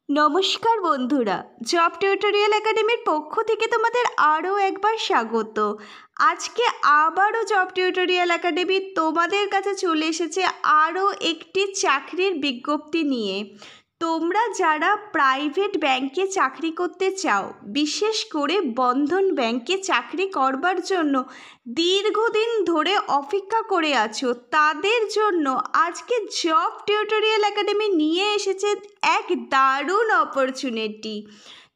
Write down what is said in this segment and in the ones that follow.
নমস্কার বন্ধুরা, job tutorial একাডেমির পক্ষ থেকে তোমাদের আরও একবার স্বাগত। আজকে আবারও জব টিউটোরিয়াল একাডেমি তোমাদের কাছে চলে এসেছে আরও একটি চাকরির বিজ্ঞপ্তি নিয়ে। তোমরা যারা প্রাইভেট ব্যাংকে চাকরি করতে চাও, বিশেষ করে বন্ধন ব্যাংকে চাকরি করবার জন্য দীর্ঘদিন ধরে অপেক্ষা করে আছো, তাদের জন্য আজকে জব টিউটোরিয়াল একাডেমি নিয়ে এসেছে এক দারুণ অপরচুনিটি।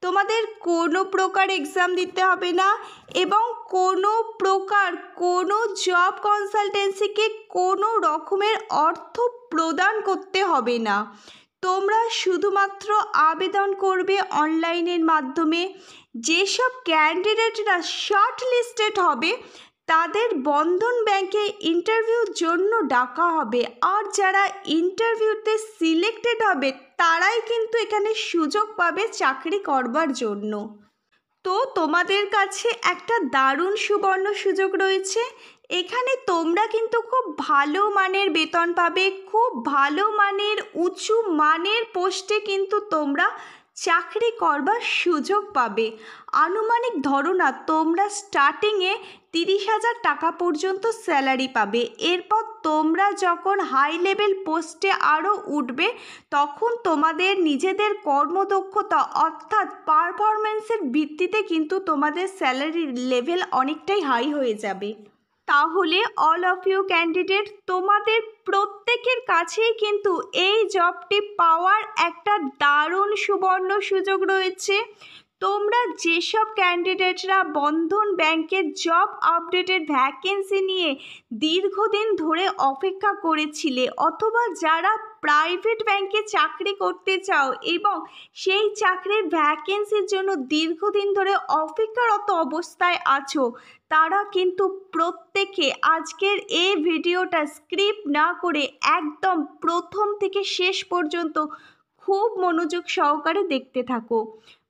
তোমাদের কোনো প্রকার এক্সাম দিতে হবে না এবং কোনো প্রকার কোনো জব কনসালটেন্সিকে কোনো রকমের অর্থ প্রদান করতে হবে না। তোমরা শুধুমাত্র আবেদন করবে অনলাইনের মাধ্যমে। যেসব ক্যান্ডিডেটরা শর্ট লিস্টেড হবে তাদের বন্ধন ব্যাংকে ইন্টারভিউর জন্য ডাকা হবে, আর যারা ইন্টারভিউতে সিলেক্টেড হবে তারাই কিন্তু এখানে সুযোগ পাবে চাকরি করবার জন্য। তো তোমাদের কাছে একটা দারুণ সুবর্ণ সুযোগ রয়েছে। এখানে তোমরা কিন্তু খুব ভালো মানের বেতন পাবে, খুব ভালো মানের উঁচু মানের পোস্টে কিন্তু তোমরা চাকরি করবার সুযোগ পাবে। আনুমানিক ধরো না, তোমরা স্টার্টিংয়ে 30,000 টাকা পর্যন্ত স্যালারি পাবে। এরপর তোমরা যখন হাই লেভেল পোস্টে আরও উঠবে তখন তোমাদের নিজেদের কর্মদক্ষতা অর্থাৎ পারফরমেন্সের ভিত্তিতে কিন্তু তোমাদের স্যালারি লেভেল অনেকটাই হাই হয়ে যাবে। তাহলে অল অফ ইউ ক্যান্ডিডেট, তোমাদের প্রত্যেকের কাছেই কিন্তু এই জবটি পাওয়ার একটা দারুণ সুবর্ণ সুযোগ রয়েছে। তোমরা যেসব ক্যান্ডিডেটরা বন্ধন ব্যাংকের জব আপডেটের ভ্যাকেন্সি নিয়ে দীর্ঘদিন ধরে অপেক্ষা করেছিলে, অথবা যারা প্রাইভেট ব্যাংকে চাকরি করতে চাও এবং সেই চাকরির ভ্যাকেন্সির জন্য দীর্ঘদিন ধরে অপেক্ষারত অবস্থায় আছো, তারা কিন্তু প্রত্যেকে আজকের এই ভিডিওটা স্ক্রিপ্ট না করে একদম প্রথম থেকে শেষ পর্যন্ত খুব মনোযোগ সহকারে দেখতে থাকো।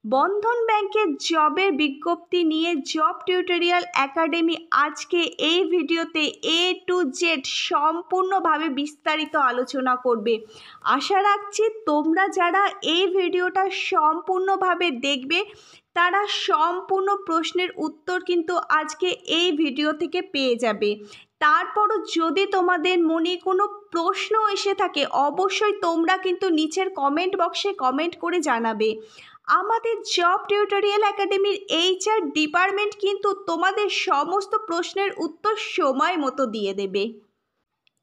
বন্ধন ব্যাংকের জবের বিজ্ঞপ্তি নিয়ে জব টিউটোরিয়াল একাডেমি আজকে এই ভিডিওতে A to Z সম্পূর্ণভাবে বিস্তারিত আলোচনা করবে। আশা রাখছি তোমরা যারা এই ভিডিওটা সম্পূর্ণভাবে দেখবে তারা সম্পূর্ণ প্রশ্নের উত্তর কিন্তু আজকে এই ভিডিও থেকে পেয়ে যাবে। তারপরও যদি তোমাদের মনে কোনো প্রশ্ন এসে থাকে অবশ্যই তোমরা কিন্তু নিচের কমেন্ট বক্সে কমেন্ট করে জানাবে। আমাদের জব টিউটোরিয়াল একাডেমির HR ডিপার্টমেন্ট কিন্তু তোমাদের সমস্ত প্রশ্নের উত্তর সময় মতো দিয়ে দেবে।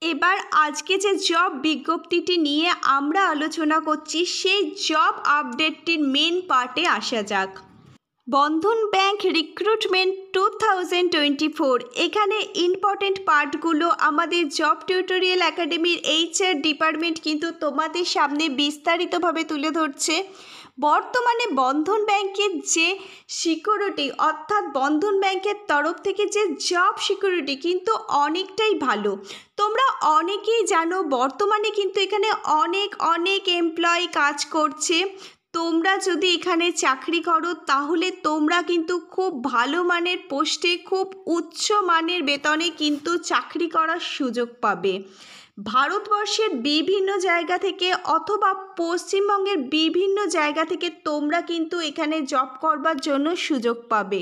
এবার আজকে যে জব বিজ্ঞপ্তিটি নিয়ে আমরা আলোচনা করছি সেই জব আপডেটটির মেন পার্টে আসা যাক। বন্ধন ব্যাংক রিক্রুটমেন্ট 2024, এখানে ইম্পর্টেন্ট পার্টগুলো আমাদের জব টিউটোরিয়াল একাডেমির HR ডিপার্টমেন্ট কিন্তু তোমাদের সামনে বিস্তারিতভাবে তুলে ধরছে। বর্তমানে বন্ধন ব্যাংকের যে সিকিউরিটি অর্থাৎ বন্ধন ব্যাংকের তরফ থেকে যে জব সিকিউরিটি কিন্তু অনেকটাই ভালো। তোমরা অনেকেই জানো বর্তমানে কিন্তু এখানে অনেক এমপ্লয়ি কাজ করছে। তোমরা যদি এখানে চাকরি করো তাহলে তোমরা কিন্তু খুব ভালো মানের পোস্টে খুব উচ্চ মানের বেতনে কিন্তু চাকরি করার সুযোগ পাবে। ভারতবর্ষের বিভিন্ন জায়গা থেকে অথবা পশ্চিমবঙ্গের বিভিন্ন জায়গা থেকে তোমরা কিন্তু এখানে জব করবার জন্য সুযোগ পাবে।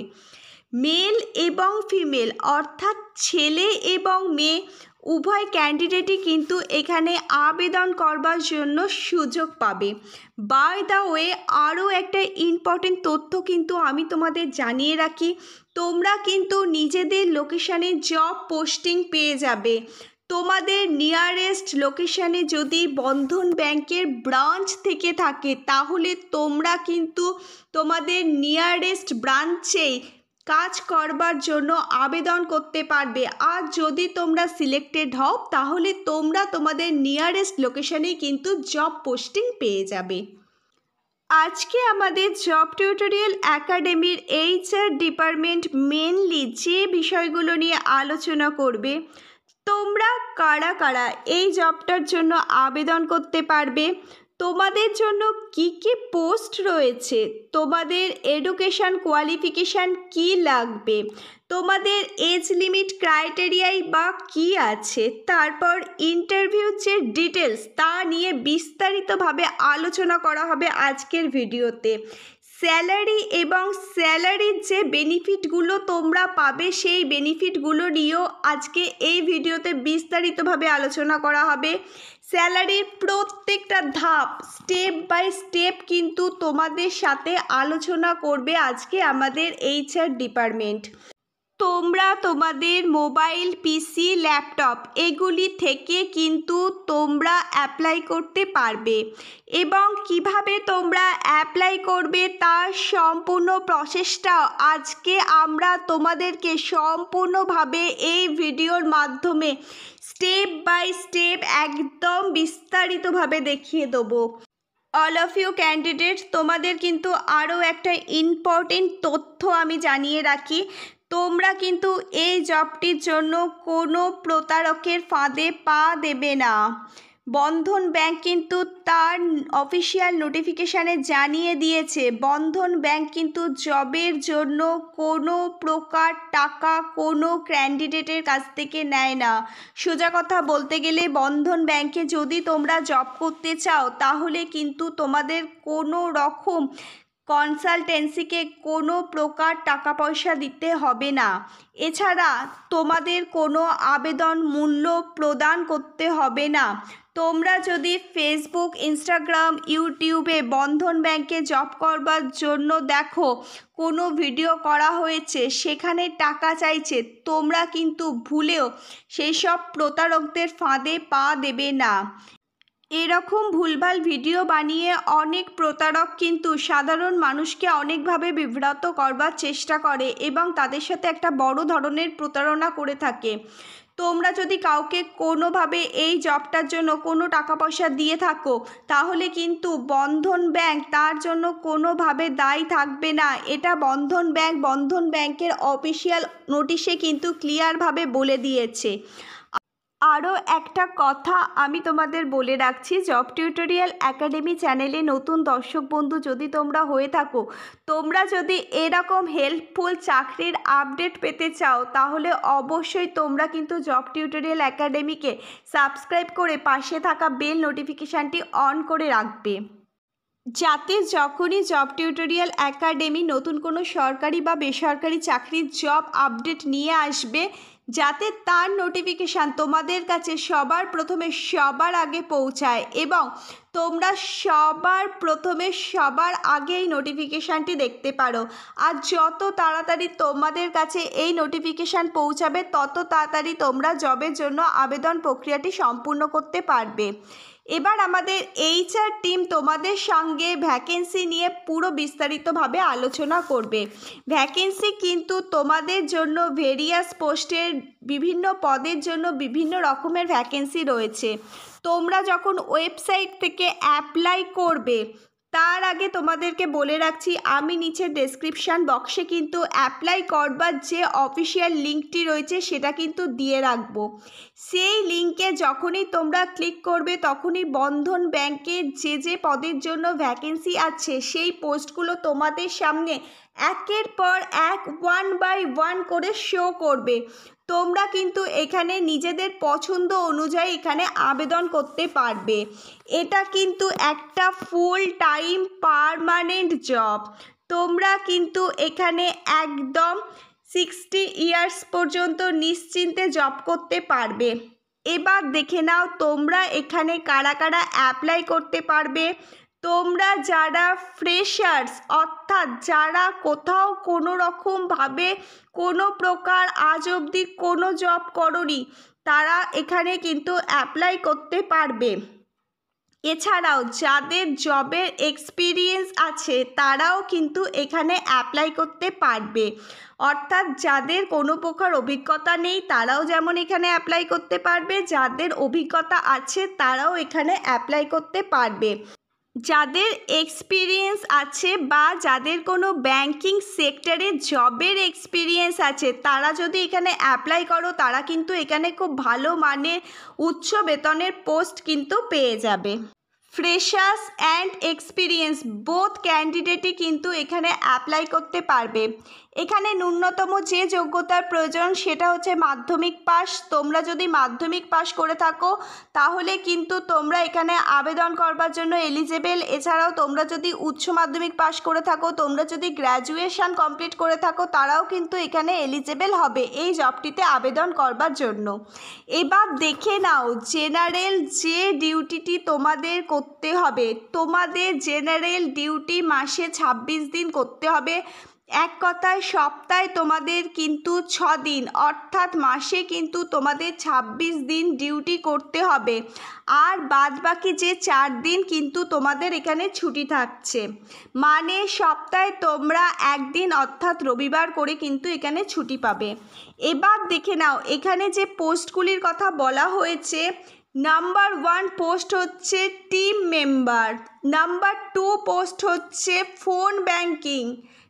মেল এবং ফিমেল অর্থাৎ ছেলে এবং মেয়ে উভয় ক্যান্ডিডেটই কিন্তু এখানে আবেদন করবার জন্য সুযোগ পাবে। বাই দ্য ওয়ে, আরও একটা ইম্পর্টেন্ট তথ্য কিন্তু আমি তোমাদের জানিয়ে রাখি, তোমরা কিন্তু নিজেদের লোকেশানে জব পোস্টিং পেয়ে যাবে। তোমাদের নিয়ারেস্ট লোকেশানে যদি বন্ধন ব্যাংকের ব্রাঞ্চ থেকে থাকে তাহলে তোমরা কিন্তু তোমাদের নিয়ারেস্ট ব্রাঞ্চেই কাজ করবার জন্য আবেদন করতে পারবে। আর যদি তোমরা সিলেক্টেড হও তাহলে তোমরা তোমাদের নিয়ারেস্ট লোকেশানেই কিন্তু জব পোস্টিং পেয়ে যাবে। আজকে আমাদের জব টিউটোরিয়াল একাডেমির HR ডিপার্টমেন্ট মেনলি যে বিষয়গুলো নিয়ে আলোচনা করবে, তোমরা কারা কারা এই জবটার জন্য আবেদন করতে পারবে, তোমাদের জন্য কি কি পোস্ট রয়েছে, তোমাদের এডুকেশান কোয়ালিফিকেশান কি লাগবে, তোমাদের এজ লিমিট ক্রাইটেরিয়াই বা কী আছে, তারপর ইন্টারভিউর যে ডিটেলস তা নিয়ে বিস্তারিতভাবে আলোচনা করা হবে আজকের ভিডিওতে। স্যালারি এবং স্যালারির যে বেনিফিটগুলো তোমরা পাবে সেই বেনিফিটগুলো নিয়েও আজকে এই ভিডিওতে বিস্তারিতভাবে আলোচনা করা হবে। স্যালারির প্রত্যেকটা ধাপ স্টেপ বাই স্টেপ কিন্তু তোমাদের সাথে আলোচনা করবে আজকে আমাদের এইচআর ডিপার্টমেন্ট। তোমরা তোমাদের মোবাইল, পিসি, ল্যাপটপ এগুলি থেকে কিন্তু তোমরা অ্যাপ্লাই করতে পারবে এবং কিভাবে তোমরা অ্যাপ্লাই করবে তার সম্পূর্ণ প্রসেসটা আজকে আমরা তোমাদেরকে সম্পূর্ণভাবে এই ভিডিওর মাধ্যমে স্টেপ বাই স্টেপ একদম বিস্তারিতভাবে দেখিয়ে দেবো। অল অফ ইউ ক্যান্ডিডেট, তোমাদের কিন্তু আরও একটা ইম্পর্টেন্ট তথ্য আমি জানিয়ে রাখি। তোমরা কিন্তু এই জবটির জন্য কোনো প্রতারকের ফাঁদে পা দেবে না। বন্ধন ব্যাংক কিন্তু তার অফিসিয়াল নোটিফিকেশানে জানিয়ে দিয়েছে, বন্ধন ব্যাংক কিন্তু জবের জন্য কোনো প্রকার টাকা কোনো ক্যান্ডিডেটের কাছ থেকে নেয় না। সোজা কথা বলতে গেলে বন্ধন ব্যাংকে যদি তোমরা জব করতে চাও তাহলে কিন্তু তোমাদের কোনো রকম কনসালটেন্সিকে কোনো প্রকার টাকা পয়সা দিতে হবে না। এছাড়া তোমাদের কোনো আবেদন মূল্য প্রদান করতে হবে না। তোমরা যদি ফেসবুক, ইনস্টাগ্রাম, ইউটিউবে বন্ধন ব্যাংকে জব করবার জন্য দেখো কোনো ভিডিও করা হয়েছে সেখানে টাকা চাইছে, তোমরা কিন্তু ভুলেও সেই সব প্রতারকদের ফাঁদে পা দেবে না। এরকম ভুলভাল ভিডিও বানিয়ে অনেক প্রতারক কিন্তু সাধারণ মানুষকে অনেকভাবে বিভ্রান্ত করবার চেষ্টা করে এবং তাদের সাথে একটা বড় ধরনের প্রতারণা করে থাকে। তোমরা যদি কাউকে কোনোভাবে এই জবটার জন্য কোনো টাকা পয়সা দিয়ে থাকো তাহলে কিন্তু বন্ধন ব্যাংক তার জন্য কোনোভাবে দায়ী থাকবে না। এটা বন্ধন ব্যাংকের অফিসিয়াল নোটিশে কিন্তু ক্লিয়ারভাবে বলে দিয়েছে। আরও একটা কথা আমি তোমাদের বলে রাখছি, জব টিউটোরিয়াল একাডেমি চ্যানেলে নতুন দর্শক বন্ধু যদি তোমরা হয়ে থাকো, তোমরা যদি এরকম হেল্পফুল চাকরির আপডেট পেতে চাও তাহলে অবশ্যই তোমরা কিন্তু জব টিউটোরিয়াল একাডেমিকে সাবস্ক্রাইব করে পাশে থাকা বেল নোটিফিকেশানটি অন করে রাখবে, যাতে যখনই জব টিউটোরিয়াল একাডেমি নতুন কোনো সরকারি বা বেসরকারি চাকরির জব আপডেট নিয়ে আসবে যাতে তার নোটিফিকেশান তোমাদের কাছে সবার প্রথমে সবার আগে পৌঁছায় এবং তোমরা সবার প্রথমে সবার আগে এই নোটিফিকেশানটি দেখতে পারো। আর যত তাড়াতাড়ি তোমাদের কাছে এই নোটিফিকেশান পৌঁছাবে তত তাড়াতাড়ি তোমরা জবের জন্য আবেদন প্রক্রিয়াটি সম্পূর্ণ করতে পারবে। এবার আমাদের এইচআর টিম তোমাদের সঙ্গে ভ্যাকেন্সি নিয়ে পুরো বিস্তারিতভাবে আলোচনা করবে। ভ্যাকেন্সি কিন্তু তোমাদের জন্য ভেরিয়াস পোস্টের বিভিন্ন পদের জন্য বিভিন্ন রকমের ভ্যাকেন্সি রয়েছে। তোমরা যখন ওয়েবসাইট থেকে অ্যাপ্লাই করবে তার আগে তোমাদেরকে বলে রাখছি, আমি নিচে ডেসক্রিপশান বক্সে কিন্তু অ্যাপ্লাই করবার যে অফিসিয়াল লিঙ্কটি রয়েছে সেটা কিন্তু দিয়ে রাখবো। সেই লিঙ্কে যখনই তোমরা ক্লিক করবে তখনই বন্ধন ব্যাংকে যে পদের জন্য ভ্যাকেন্সি আছে সেই পোস্টগুলো তোমাদের সামনে একের পর এক 1 বাই 1 করে শো করবে। তোমরা কিন্তু এখানে নিজেদের পছন্দ অনুযায়ী এখানে আবেদন করতে পারবে। এটা কিন্তু একটা ফুল টাইম পার্মানেন্ট জব। তোমরা কিন্তু এখানে একদম 60 ইয়ার্স পর্যন্ত নিশ্চিন্তে জব করতে পারবে। এবার দেখে নাও তোমরা এখানে কারা কারা অ্যাপ্লাই করতে পারবে। তোমরা যারা ফ্রেশার্স অর্থাৎ যারা কোথাও কোনো রকমভাবে কোনো প্রকার আজ অবধি কোনো জব করোনি তারা এখানে কিন্তু অ্যাপ্লাই করতে পারবে। এছাড়াও যাদের জবের এক্সপিরিয়েন্স আছে তারাও কিন্তু এখানে অ্যাপ্লাই করতে পারবে। অর্থাৎ যাদের কোনো প্রকার অভিজ্ঞতা নেই তারাও যেমন এখানে অ্যাপ্লাই করতে পারবে, যাদের অভিজ্ঞতা আছে তারাও এখানে অ্যাপ্লাই করতে পারবে। যাদের এক্সপিরিয়েন্স আছে বা যাদের কোনো ব্যাংকিং সেক্টরে জবের এক্সপিরিয়েন্স আছে তারা যদি এখানে অ্যাপ্লাই করো তারা কিন্তু এখানে খুব ভালো মানের উচ্চ বেতনের পোস্ট কিন্তু পেয়ে যাবে। ফ্রেশার্স অ্যান্ড এক্সপিরিয়েন্স বোথ ক্যান্ডিডেটই কিন্তু এখানে অ্যাপ্লাই করতে পারবে। এখানে ন্যূনতম যে যোগ্যতার প্রয়োজন সেটা হচ্ছে মাধ্যমিক পাস। তোমরা যদি মাধ্যমিক পাস করে থাকো তাহলে কিন্তু তোমরা এখানে আবেদন করবার জন্য এলিজেবল। এছাড়াও তোমরা যদি উচ্চ মাধ্যমিক পাস করে থাকো, তোমরা যদি গ্র্যাজুয়েশন কমপ্লিট করে থাকো, তারাও কিন্তু এখানে এলিজেবল হবে এই জবটিতে আবেদন করবার জন্য। এবার দেখে নাও জেনারেল যে ডিউটিটি তোমাদের করতে হবে। তোমাদের জেনারেল ডিউটি মাসে 26 দিন করতে হবে। এক কথায় সপ্তাহে তোমাদের কিন্তু 6 দিন, অর্থাৎ মাসে কিন্তু তোমাদের 26 দিন ডিউটি করতে হবে। আর বাদবাকি যে 4 দিন কিন্তু তোমাদের এখানে ছুটি থাকছে, মানে সপ্তাহে তোমরা একদিন অর্থাৎ রবিবার করে কিন্তু এখানে ছুটি পাবে। এবার দেখে নাও এখানে যে পোস্টগুলির কথা বলা হয়েছে। নাম্বার 1 পোস্ট হচ্ছে টিম মেম্বার, নাম্বার 2 পোস্ট হচ্ছে ফোন ব্যাংকিং,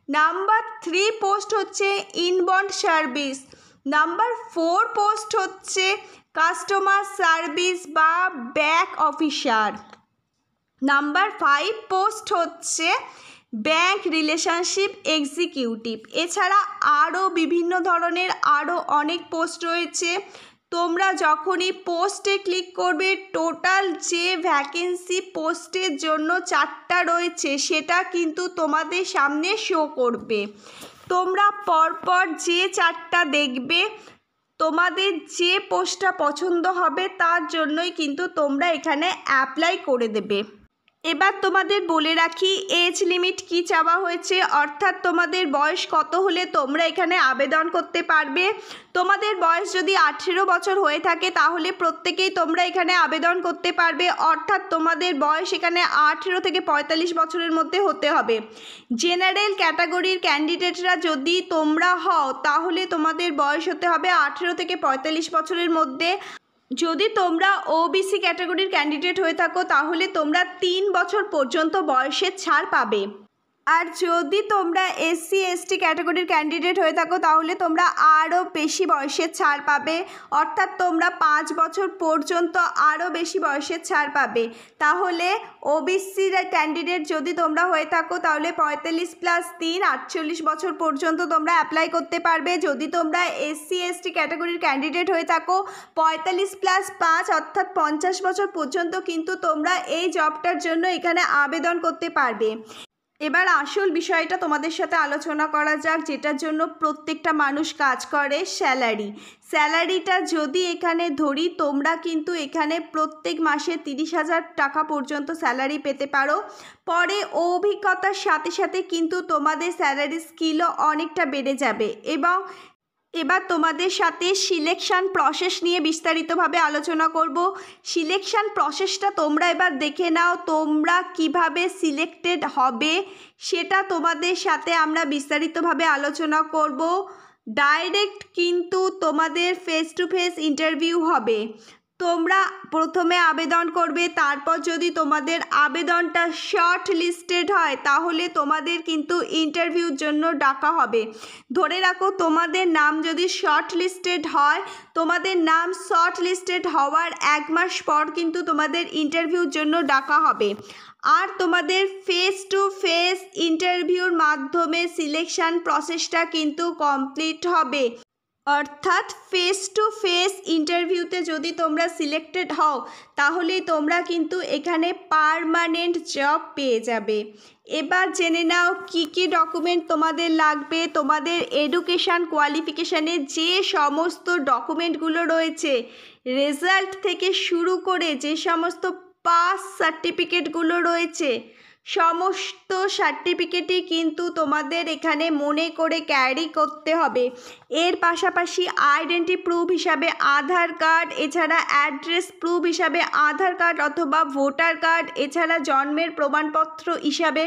নাম্বার 3 পোস্ট হচ্ছে ইনবাউন্ড সার্ভিস, নাম্বার 4 পোস্ট হচ্ছে কাস্টমার সার্ভিস বা ব্যাক অফিসার, নাম্বার 5 পোস্ট হচ্ছে ব্যাংক রিলেশনশিপ এক্সিকিউটিভ। এছাড়া আরও বিভিন্ন ধরনের আরও অনেক পোস্ট রয়েছে। তোমরা যখনই পোস্টে ক্লিক করবে টোটাল যে ভ্যাকেন্সি পোস্টের জন্য 4টা রয়েছে সেটা কিন্তু তোমাদের সামনে শো করবে। তোমরা পরপর যে 4টা দেখবে, তোমাদের যে পোস্টটা পছন্দ হবে তার জন্যই কিন্তু তোমরা এখানে অ্যাপ্লাই করে দেবে। এবার তোমাদের বলে রাখি এজ লিমিট কি চাওয়া হয়েছে, অর্থাৎ তোমাদের বয়স কত হলে তোমরা এখানে আবেদন করতে পারবে। তোমাদের বয়স যদি 18 বছর হয়ে থাকে তাহলে প্রত্যেকেই তোমরা এখানে আবেদন করতে পারবে, অর্থাৎ তোমাদের বয়স এখানে 18 থেকে 45 বছরের মধ্যে হতে হবে। জেনারেল ক্যাটাগরির ক্যান্ডিডেটরা যদি তোমরা হও তাহলে তোমাদের বয়স হতে হবে 18 থেকে 45 বছরের মধ্যে। যদি তোমরা ওবিসি ক্যাটাগরির ক্যান্ডিডেট হয়ে থাকো তাহলে তোমরা 3 বছর পর্যন্ত বয়সের ছাড় পাবে। আর যদি তোমরা এসসি এসটি ক্যাটাগরির ক্যান্ডিডেট হয়ে থাকো তাহলে তোমরা আরও বেশি বয়সের ছাড় পাবে, অর্থাৎ তোমরা 5 বছর পর্যন্ত আরও বেশি বয়সের ছাড় পাবে। তাহলে ওবিসি ক্যান্ডিডেট যদি তোমরা হয়ে থাকো তাহলে 45 + 3 48 বছর পর্যন্ত তোমরা অ্যাপ্লাই করতে পারবে। যদি তোমরা এসসি এসটি ক্যাটাগরির ক্যান্ডিডেট হয়ে থাকো 45 + 5 অর্থাৎ 50 বছর পর্যন্ত কিন্তু তোমরা এই জবটার জন্য এখানে আবেদন করতে পারবে। এবার আসল বিষয়টা তোমাদের সাথে আলোচনা করা যাক, যেটার জন্য প্রত্যেকটা মানুষ কাজ করে, স্যালারিটা যদি এখানে ধরি তোমরা কিন্তু এখানে প্রত্যেক মাসে 30,000 টাকা পর্যন্ত স্যালারি পেতে পারো। পরে অভিজ্ঞতার সাথে সাথে কিন্তু তোমাদের স্যালারি স্কিলও অনেকটা বেড়ে যাবে। এবং এবার তোমাদের সাথে সিলেকশান প্রসেস নিয়ে বিস্তারিতভাবে আলোচনা করব। সিলেকশান প্রসেসটা তোমরা এবার দেখে নাও, তোমরা কিভাবে সিলেক্টেড হবে সেটা তোমাদের সাথে আমরা বিস্তারিতভাবে আলোচনা করব। ডাইরেক্ট কিন্তু তোমাদের ফেস টু ফেস ইন্টারভিউ হবে। তোমরা প্রথমে আবেদন করবে, তারপর যদি তোমাদের আবেদনটা শর্ট লিস্টেড হয় তাহলে তোমাদের কিন্তু ইন্টারভিউর জন্য ডাকা হবে। ধরে রাখো তোমাদের নাম যদি শর্ট লিস্টেড হয়, তোমাদের নাম শর্ট লিস্টেড হওয়ার 1 মাস পর কিন্তু তোমাদের ইন্টারভিউর জন্য ডাকা হবে। আর তোমাদের ফেস টু ফেস ইন্টারভিউর মাধ্যমে সিলেকশান প্রসেসটা কিন্তু কমপ্লিট হবে। অর্থাৎ ফেস টু ফেস ইন্টারভিউতে যদি তোমরা সিলেক্টেড হও তাহলে তোমরা কিন্তু এখানে পার্মানেন্ট জব পেয়ে যাবে। এবার জেনে নাও কি কি ডকুমেন্ট তোমাদের লাগবে। তোমাদের এডুকেশান কোয়ালিফিকেশানের যে সমস্ত ডকুমেন্টগুলো রয়েছে, রেজাল্ট থেকে শুরু করে যে সমস্ত পাস সার্টিফিকেটগুলো রয়েছে, সমস্ত সার্টিফিকেটই কিন্তু তোমাদের এখানে মনে করে ক্যারি করতে হবে। এর পাশাপাশি আইডেন্টি প্রুফ হিসাবে আধার কার্ড, এছাড়া অ্যাড্রেস প্রুফ হিসাবে আধার কার্ড অথবা ভোটার কার্ড, এছাড়া জন্মের প্রমাণপত্র হিসাবে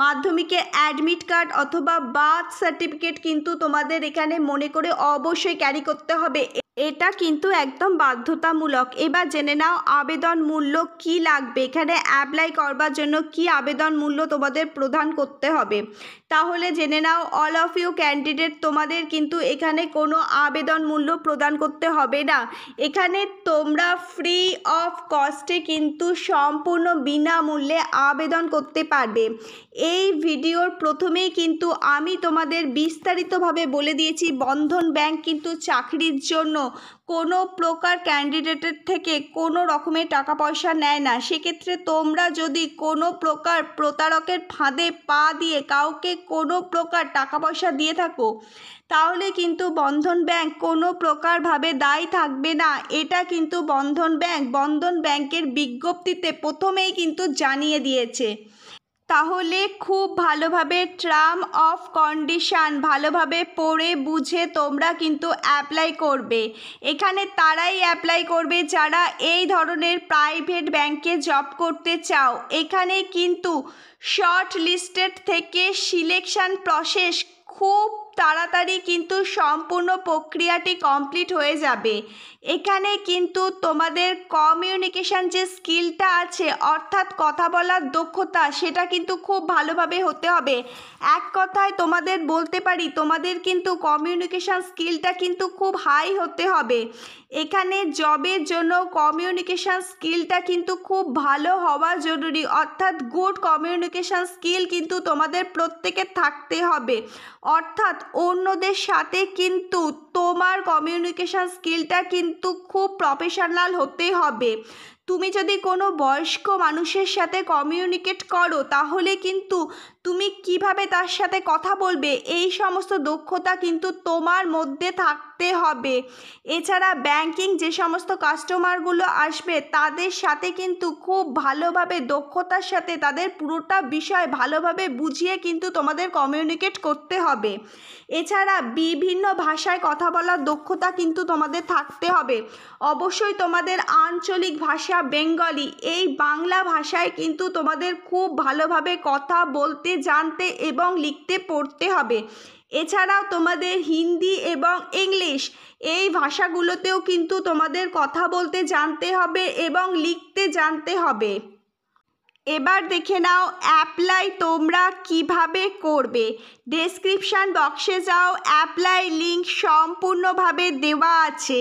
মাধ্যমিকের অ্যাডমিট কার্ড অথবা বার্থ সার্টিফিকেট কিন্তু তোমাদের এখানে মনে করে অবশ্যই ক্যারি করতে হবে। এটা কিন্তু একদম বাধ্যতামূলক। এবার জেনে নাও আবেদন মূল্য কি লাগবে, এখানে অ্যাপ্লাই করবার জন্য কি আবেদন মূল্য তোমাদের প্রদান করতে হবে। তাহলে জেনে নাও অল অফ ইউ ক্যান্ডিডেট, তোমাদের কিন্তু এখানে কোনো আবেদন মূল্য প্রদান করতে হবে না। এখানে তোমরা ফ্রি অফ কস্টে কিন্তু সম্পূর্ণ বিনামূল্যে আবেদন করতে পারবে। এই ভিডিওর প্রথমেই কিন্তু আমি তোমাদের বিস্তারিতভাবে বলে দিয়েছি বন্ধন ব্যাংক কিন্তু চাকরির জন্য কোনো প্রকার ক্যান্ডিডেটের থেকে কোনো রকমের টাকা পয়সা নেয় না। সেক্ষেত্রে তোমরা যদি কোনো প্রকার প্রতারকের ফাঁদে পা দিয়ে কাউকে কোনো প্রকার টাকা পয়সা দিয়ে থাকো, তাহলে কিন্তু বন্ধন ব্যাংক কোনো প্রকারভাবে দায়ী থাকবে না। এটা কিন্তু বন্ধন ব্যাংকের বিজ্ঞপ্তিতে প্রথমেই কিন্তু জানিয়ে দিয়েছে। তাহলে খুব ভালোভাবে টার্ম অফ কন্ডিশন ভালোভাবে পড়ে বুঝে তোমরা কিন্তু অ্যাপ্লাই করবে। এখানে তারাই অ্যাপ্লাই করবে যারা এই ধরনের প্রাইভেট ব্যাংকে জব করতে চাও। এখানে কিন্তু শর্ট লিস্টেড থেকে সিলেকশন প্রসেস খুব তাড়াতাড়ি কিন্তু সম্পূর্ণ প্রক্রিয়াটি কমপ্লিট হয়ে যাবে। এখানে কিন্তু তোমাদের কমিউনিকেশন যে স্কিলটা আছে, অর্থাৎ কথা বলার দক্ষতা, সেটা কিন্তু খুব ভালোভাবে হতে হবে। এক কথায় তোমাদের বলতে পারি তোমাদের কিন্তু কমিউনিকেশন স্কিলটা কিন্তু খুব হাই হতে হবে। এখানে জবের জন্য কমিউনিকেশন স্কিলটা কিন্তু খুব ভালো হওয়া জরুরি, অর্থাৎ গুড কমিউনিকেশন স্কিল কিন্তু তোমাদের প্রত্যেকের থাকতে হবে। অর্থাৎ অন্যদের সাথে কিন্তু তোমার কমিউনিকেশন স্কিলটা কিন্তু খুব প্রফেশনাল হতে হবে। তুমি যদি কোনো বয়স্ক মানুষের সাথে কমিউনিকেট করো, তাহলে কিন্তু তুমি কিভাবে তার সাথে কথা বলবে, এই সমস্ত দক্ষতা কিন্তু তোমার মধ্যে থাকতে হবে। এছাড়া ব্যাংকিং যে সমস্ত কাস্টমারগুলো আসবে তাদের সাথে কিন্তু খুব ভালোভাবে দক্ষতার সাথে তাদের পুরোটা বিষয় ভালোভাবে বুঝিয়ে কিন্তু তোমাদের কমিউনিকেট করতে হবে। এছাড়া বিভিন্ন ভাষায় কথা বলার দক্ষতা কিন্তু তোমাদের থাকতে হবে। অবশ্যই তোমাদের আঞ্চলিক ভাষা বেঙ্গলি, এই বাংলা ভাষায় কিন্তু তোমাদের খুব ভালোভাবে কথা বলতে জানতে এবং লিখতে পড়তে হবে। এছাড়াও তোমাদের হিন্দি এবং ইংলিশ এই ভাষাগুলোতেও কিন্তু তোমাদের কথা বলতে জানতে হবে এবং লিখতে জানতে হবে। এবার দেখে নাও অ্যাপ্লাই তোমরা কিভাবে করবে। ডেসক্রিপশান বক্সে যাও, অ্যাপ্লাই লিঙ্ক সম্পূর্ণভাবে দেওয়া আছে।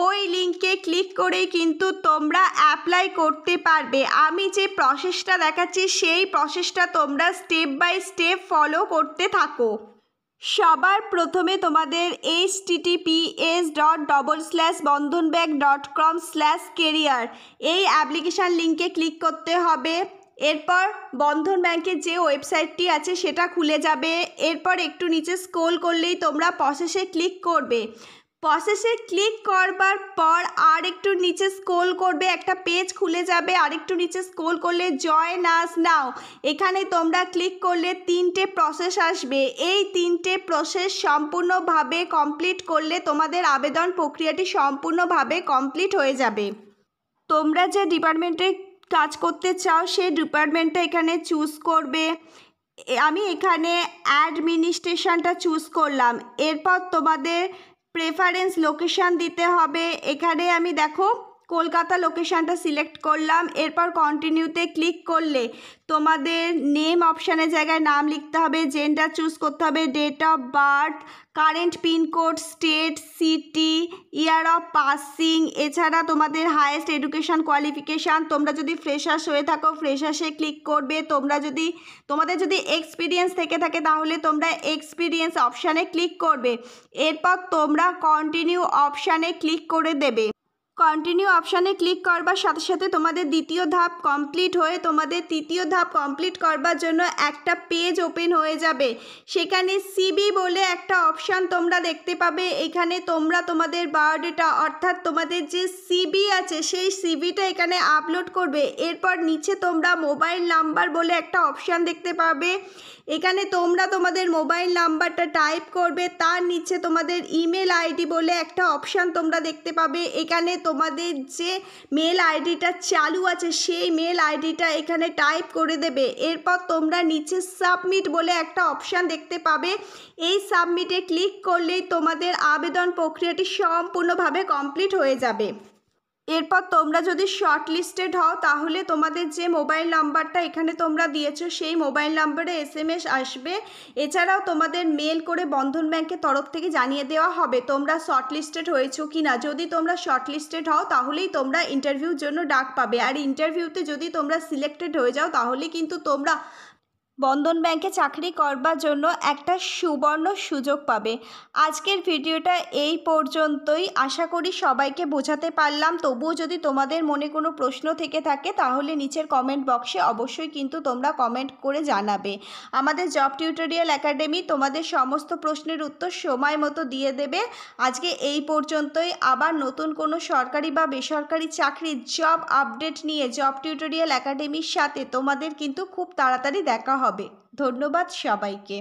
ওই লিঙ্কে ক্লিক করেই কিন্তু তোমরা অ্যাপ্লাই করতে পারবে। আমি যে প্রসেসটা দেখাচ্ছি সেই প্রসেসটা তোমরা স্টেপ বাই স্টেপ ফলো করতে থাকো। সবার প্রথমে তোমাদের https://bandhanbank.com/career এই অ্যাপ্লিকেশান লিঙ্কে ক্লিক করতে হবে। এরপর বন্ধন ব্যাংকের যে ওয়েবসাইটটি আছে সেটা খুলে যাবে। এরপর একটু নিচে স্ক্রল করলেই তোমরা প্রসেসে ক্লিক করবে। প্রসেসে ক্লিক করবার পর আর একটু নিচে স্ক্রল করবে, একটা পেজ খুলে যাবে। আরেকটু নিচে স্ক্রল করলে জয়েন আস নাও, এখানে তোমরা ক্লিক করলে 3টে প্রসেস আসবে। এই 3টে প্রসেস সম্পূর্ণভাবে কমপ্লিট করলে তোমাদের আবেদন প্রক্রিয়াটি সম্পূর্ণভাবে কমপ্লিট হয়ে যাবে। তোমরা যে ডিপার্টমেন্টে কাজ করতে চাও সেই ডিপার্টমেন্টটা এখানে চুজ করবে। আমি এখানে অ্যাডমিনিস্ট্রেশনটা চুজ করলাম। এরপর তোমাদের প্রেফারেন্স লোকেশান দিতে হবে। এখানে আমি দেখো কলকাতা লোকেশানটা সিলেক্ট করলাম। এরপর কন্টিনিউতে ক্লিক করলে তোমাদের নেম অপশানের জায়গায় নাম লিখতে হবে, জেন্ডার চুজ করতে হবে, date of birth, current pincode, state, city, year of passing. এছাড়া তোমাদের হায়েস্ট এডুকেশান কোয়ালিফিকেশান, তোমরা যদি ফ্রেশার্স হয়ে থাকো ফ্রেশার্সে ক্লিক করবে। তোমাদের যদি এক্সপিরিয়েন্স থেকে থাকে তাহলে তোমরা এক্সপিরিয়েন্স অপশানে ক্লিক করবে। এরপর তোমরা কন্টিনিউ অপশানে ক্লিক করে দেবে। কন্টিনিউ অপশানে ক্লিক করবার সাথে সাথে তোমাদের দ্বিতীয় ধাপ কমপ্লিট হয়ে তোমাদের তৃতীয় ধাপ কমপ্লিট করবার জন্য একটা পেজ ওপেন হয়ে যাবে। সেখানে সিবি বলে একটা অপশান তোমরা দেখতে পাবে। এখানে তোমরা তোমাদের বায়োডাটা অর্থাৎ তোমাদের যে সিবি আছে সেই সিবিটা এখানে আপলোড করবে। এরপর নিচে তোমরা মোবাইল নাম্বার বলে একটা অপশান দেখতে পাবে। এখানে তোমরা তোমাদের মোবাইল নাম্বারটা টাইপ করবে। তার নিচে তোমাদের ইমেল আইডি বলে একটা অপশান তোমরা দেখতে পাবে। এখানে তোমাদের যে মেল আইডিটা চালু আছে সেই মেল আইডিটা এখানে টাইপ করে দেবে। এরপর তোমরা নিচে সাবমিট বলে একটা অপশান দেখতে পাবে। এই সাবমিটে ক্লিক করলেই তোমাদের আবেদন প্রক্রিয়াটি সম্পূর্ণভাবে কমপ্লিট হয়ে যাবে। এরপর তোমরা যদি শর্ট লিস্টেড হও তাহলে তোমাদের যে মোবাইল নাম্বারটা এখানে তোমরা দিয়েছো সেই মোবাইল নাম্বারে SMS আসবে। এছাড়াও তোমাদের মেল করে বন্ধন ব্যাংকের তরফ থেকে জানিয়ে দেওয়া হবে তোমরা শর্ট লিস্টেড হয়েছো কি না। যদি তোমরা শর্ট লিস্টেড হও তাহলেই তোমরা ইন্টারভিউর জন্য ডাক পাবে। আর ইন্টারভিউতে যদি তোমরা সিলেক্টেড হয়ে যাও তাহলে কিন্তু তোমরা বন্ধন ব্যাংকে চাকরি করবার জন্য একটা সুবর্ণ সুযোগ পাবে। আজকের ভিডিওটা এই পর্যন্তই। আশা করি সবাইকে বোঝাতে পারলাম। তবুও যদি তোমাদের মনে কোনো প্রশ্ন থেকে থাকে তাহলে নিচের কমেন্ট বক্সে অবশ্যই কিন্তু তোমরা কমেন্ট করে জানাবে। আমাদের জব টিউটোরিয়াল একাডেমি তোমাদের সমস্ত প্রশ্নের উত্তর সময় মতো দিয়ে দেবে। আজকে এই পর্যন্তই। আবার নতুন কোনো সরকারি বা বেসরকারি চাকরির জব আপডেট নিয়ে জব টিউটোরিয়াল একাডেমির সাথে তোমাদের কিন্তু খুব তাড়াতাড়ি দেখা হবে। ধন্যবাদ সবাইকে।